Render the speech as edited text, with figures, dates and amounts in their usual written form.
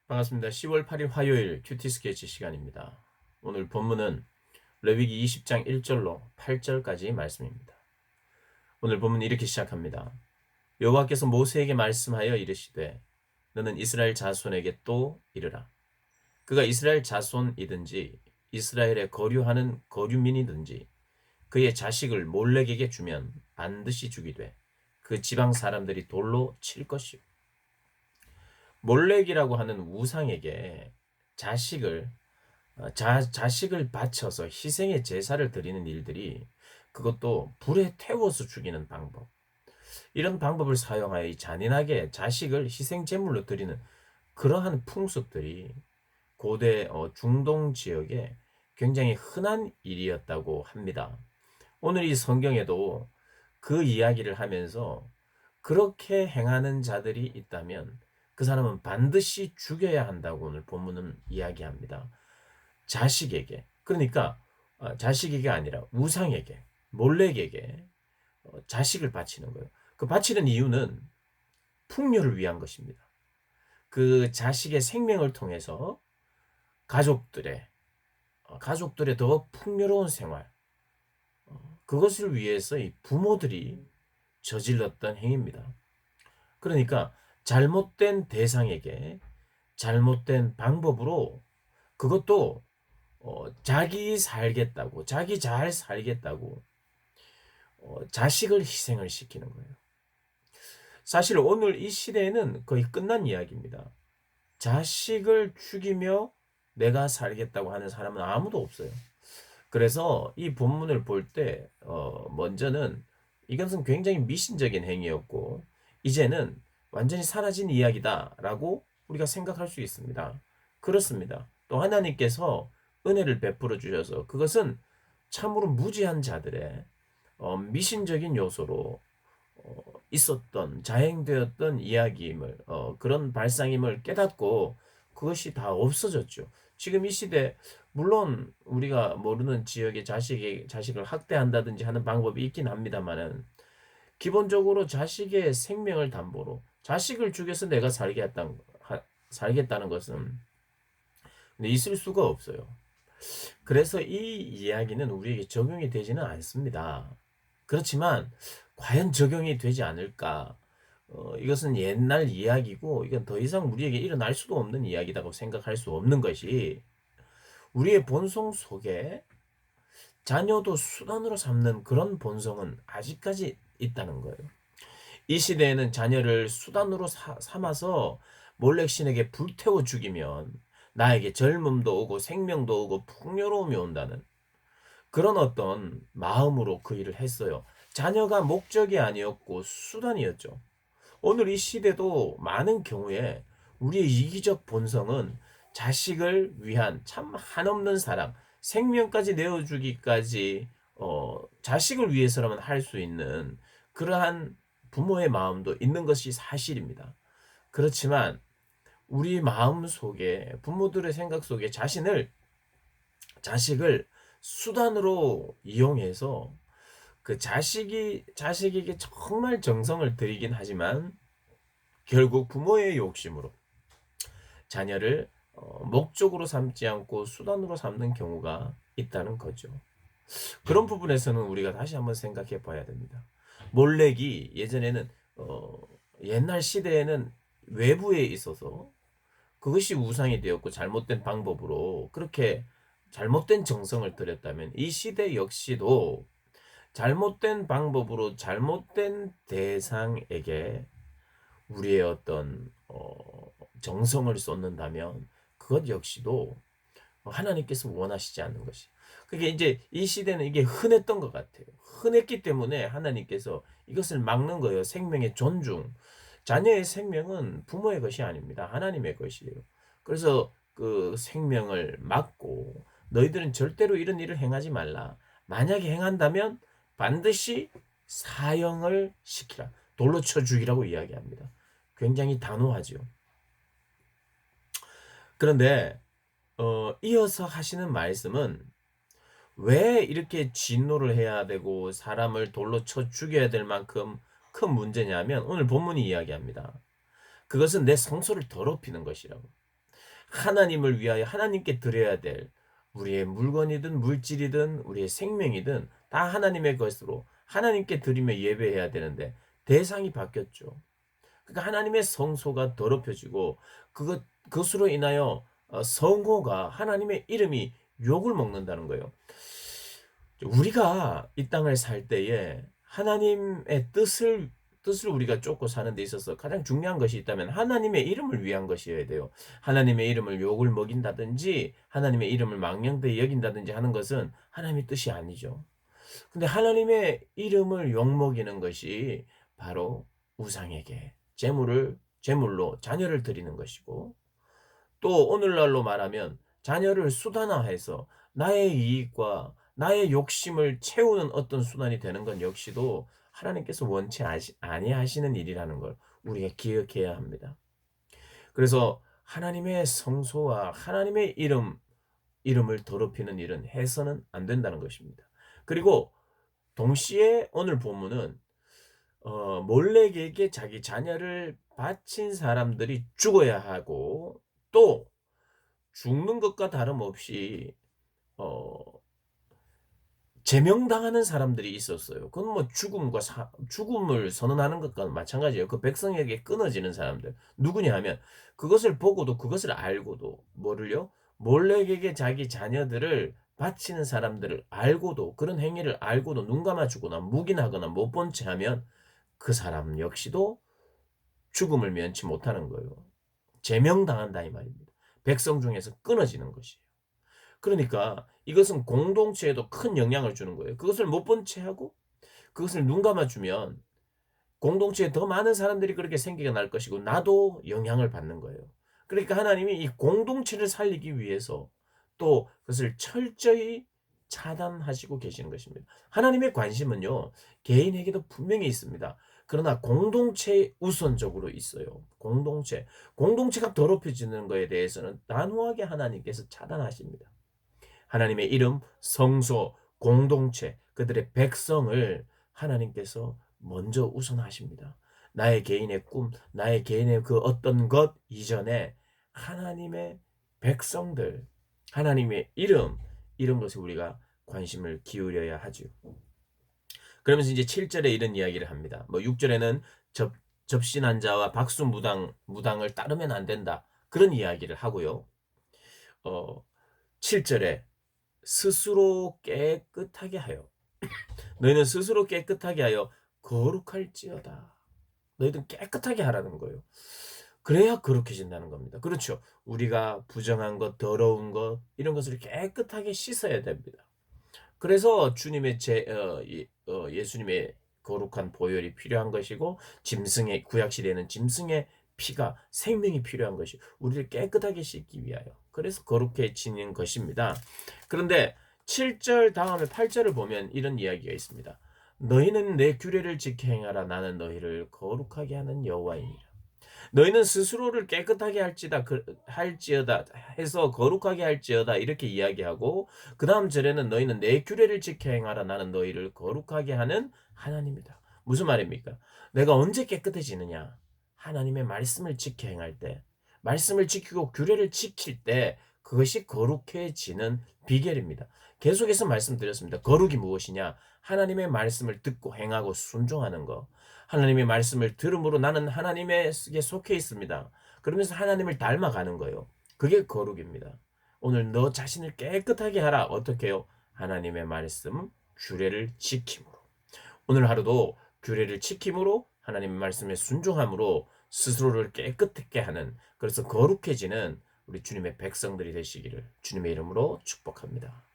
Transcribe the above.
반갑습니다. 10월 8일 화요일 큐티 스케치 시간입니다. 오늘 본문은 레위기 20장 1절로 8절까지 말씀입니다. 오늘 본문이 이렇게 시작합니다. 여호와께서 모세에게 말씀하여 이르시되 너는 이스라엘 자손에게 또 이르라. 그가 이스라엘 자손이든지 이스라엘에 거류하는 거류민이든지 그의 자식을 몰렉에게 주면 반드시 죽이되 그 지방 사람들이 돌로 칠 것이요. 몰렉이라고 하는 우상에게 자식을 자식을 바쳐서 희생의 제사를 드리는 일들이, 그것도 불에 태워서 죽이는 방법, 이런 방법을 사용하여 이 잔인하게 자식을 희생 제물로 드리는 그러한 풍습들이 고대 중동 지역에 굉장히 흔한 일이었다고 합니다. 오늘 이 성경에도 그 이야기를 하면서 그렇게 행하는 자들이 있다면 그 사람은 반드시 죽여야 한다고 오늘 본문은 이야기합니다. 자식에게, 그러니까 자식에게 아니라 우상에게, 몰렉에게 자식을 바치는 거예요. 그 바치는 이유는 풍요를 위한 것입니다. 그 자식의 생명을 통해서 가족들의 가족들의 더 풍요로운 생활, 그것을 위해서 이 부모들이 저질렀던 행위입니다. 그러니까 잘못된 대상에게 잘못된 방법으로, 그것도 자기 살겠다고, 자기 잘 살겠다고 자식을 희생을 시키는 거예요. 사실 오늘 이 시대에는 거의 끝난 이야기입니다. 자식을 죽이며 내가 살겠다고 하는 사람은 아무도 없어요. 그래서 이 본문을 볼 때 먼저는 이것은 굉장히 미신적인 행위였고 이제는 완전히 사라진 이야기다라고 우리가 생각할 수 있습니다. 그렇습니다. 또 하나님께서 은혜를 베풀어 주셔서 그것은 참으로 무지한 자들의 미신적인 요소로 있었던, 자행되었던 이야기임을, 그런 발상임을 깨닫고 그것이 다 없어졌죠. 지금 이 시대, 물론 우리가 모르는 지역의 자식을 학대한다든지 하는 방법이 있긴 합니다만은, 기본적으로 자식의 생명을 담보로 자식을 죽여서 내가 살겠다는 것은 있을 수가 없어요. 그래서 이 이야기는 우리에게 적용이 되지는 않습니다. 그렇지만 과연 적용이 되지 않을까? 이것은 옛날 이야기고 이건 더 이상 우리에게 일어날 수도 없는 이야기라고 생각할 수 없는 것이, 우리의 본성 속에 자녀도 수단으로 삼는 그런 본성은 아직까지 있다는 거예요. 이 시대에는 자녀를 수단으로 삼아서 몰렉신에게 불태워 죽이면 나에게 젊음도 오고 생명도 오고 풍요로움이 온다는 그런 어떤 마음으로 그 일을 했어요. 자녀가 목적이 아니었고 수단이었죠. 오늘 이 시대도 많은 경우에 우리의 이기적 본성은 자식을 위한 참 한없는 사랑, 생명까지 내어주기까지 자식을 위해서라면 할 수 있는 그러한 부모의 마음도 있는 것이 사실입니다. 그렇지만 우리 마음 속에, 부모들의 생각 속에 자식을 수단으로 이용해서 그 자식에게 정말 정성을 들이긴 하지만 결국 부모의 욕심으로 자녀를 목적으로 삼지 않고 수단으로 삼는 경우가 있다는 거죠. 그런 부분에서는 우리가 다시 한번 생각해 봐야 됩니다. 몰렉이 예전에는 옛날 시대에는 외부에 있어서 그것이 우상이 되었고 잘못된 방법으로 그렇게 잘못된 정성을 들였다면, 이 시대 역시도 잘못된 방법으로 잘못된 대상에게 우리의 어떤 정성을 쏟는다면 그것 역시도 하나님께서 원하시지 않는 것이. 그게 이제 이 시대는 이게 흔했던 것 같아요. 흔했기 때문에 하나님께서 이것을 막는 거예요. 생명의 존중. 자녀의 생명은 부모의 것이 아닙니다. 하나님의 것이에요. 그래서 그 생명을 막고 너희들은 절대로 이런 일을 행하지 말라. 만약에 행한다면 반드시 사형을 시키라. 돌로 쳐 죽이라고 이야기합니다. 굉장히 단호하죠. 그런데 이어서 하시는 말씀은 왜 이렇게 진노를 해야 되고 사람을 돌로 쳐 죽여야 될 만큼 큰 문제냐면 오늘 본문이 이야기합니다. 그것은 내 성소를 더럽히는 것이라고. 하나님을 위하여 하나님께 드려야 될 우리의 물건이든 물질이든 우리의 생명이든 다 하나님의 것으로 하나님께 드리며 예배해야 되는데 대상이 바뀌었죠. 그러니까 하나님의 성소가 더럽혀지고 그것으로 인하여 성호가 하나님의 이름이 욕을 먹는다는 거예요. 우리가 이 땅을 살 때에 하나님의 뜻을 우리가 쫓고 사는 데 있어서 가장 중요한 것이 있다면 하나님의 이름을 위한 것이어야 돼요. 하나님의 이름을 욕을 먹인다든지 하나님의 이름을 망령되이 여긴다든지 하는 것은 하나님의 뜻이 아니죠. 근데 하나님의 이름을 욕먹이는 것이 바로 우상에게 제물로 자녀를 드리는 것이고, 또 오늘날로 말하면 자녀를 수단화해서 나의 이익과 나의 욕심을 채우는 어떤 수단이 되는 건 역시도 하나님께서 원치 아니하시는 일이라는 걸 우리가 기억해야 합니다. 그래서 하나님의 성소와 하나님의 이름을 더럽히는 일은 해서는 안 된다는 것입니다. 그리고 동시에 오늘 본문은 몰렉에게 자기 자녀를 바친 사람들이 죽어야 하고, 또 죽는 것과 다름없이 어 제명당하는 사람들이 있었어요. 그건 뭐 죽음을 선언하는 것과 마찬가지예요. 그 백성에게 끊어지는 사람들. 누구냐 하면 그것을 보고도 그것을 알고도 뭐를요? 몰렉에게 자기 자녀들을 바치는 사람들을 알고도, 그런 행위를 알고도 눈 감아주거나 묵인하거나 못 본 채 하면 그 사람 역시도 죽음을 면치 못하는 거예요. 제명당한다 이 말입니다. 백성 중에서 끊어지는 것이에요. 그러니까 이것은 공동체에도 큰 영향을 주는 거예요. 그것을 못 본 채 하고 그것을 눈 감아주면 공동체에 더 많은 사람들이 그렇게 생기가 날 것이고 나도 영향을 받는 거예요. 그러니까 하나님이 이 공동체를 살리기 위해서 또 그것을 철저히 차단하시고 계시는 것입니다. 하나님의 관심은요, 개인에게도 분명히 있습니다. 그러나 공동체 우선적으로 있어요. 공동체가 더럽혀지는 것에 대해서는 단호하게 하나님께서 차단하십니다. 하나님의 이름, 성소, 공동체, 그들의 백성을 하나님께서 먼저 우선하십니다. 나의 개인의 꿈, 나의 개인의 그 어떤 것 이전에 하나님의 백성들, 하나님의 이름, 이런 것에 우리가 관심을 기울여야 하죠. 그러면서 이제 7절에 이런 이야기를 합니다. 뭐 6절에는 접신한 자와 무당을 따르면 안 된다. 그런 이야기를 하고요. 7절에 스스로 깨끗하게 하여 너희는 스스로 깨끗하게 하여 거룩할지어다. 너희들 깨끗하게 하라는 거예요. 그래야 거룩해진다는 겁니다. 그렇죠. 우리가 부정한 것, 더러운 것 이런 것을 깨끗하게 씻어야 됩니다. 그래서 주님의 예수님의 거룩한 보혈이 필요한 것이고, 짐승의 구약시대에는 짐승의 피가 생명이 필요한 것이 우리를 깨끗하게 씻기 위하여, 그래서 거룩해지는 것입니다. 그런데 7절 다음에 8절을 보면 이런 이야기가 있습니다. 너희는 내 규례를 지켜 행하라. 나는 너희를 거룩하게 하는 여호와이니라. 너희는 스스로를 깨끗하게 할지어다 해서 거룩하게 할지어다 이렇게 이야기하고, 그 다음 절에는 너희는 내 규례를 지켜 행하라. 나는 너희를 거룩하게 하는 하나님이다. 무슨 말입니까? 내가 언제 깨끗해지느냐? 하나님의 말씀을 지켜 행할 때, 말씀을 지키고 규례를 지킬 때 그것이 거룩해지는 비결입니다. 계속해서 말씀드렸습니다. 거룩이 무엇이냐? 하나님의 말씀을 듣고 행하고 순종하는 것. 하나님의 말씀을 들음으로 나는 하나님에게 속해 있습니다. 그러면서 하나님을 닮아가는 거예요. 그게 거룩입니다. 오늘 너 자신을 깨끗하게 하라. 어떻게 해요? 하나님의 말씀, 규례를 지킴으로. 오늘 하루도 규례를 지킴으로, 하나님의 말씀에 순종함으로 스스로를 깨끗하게 하는, 그래서 거룩해지는 우리 주님의 백성들이 되시기를 주님의 이름으로 축복합니다.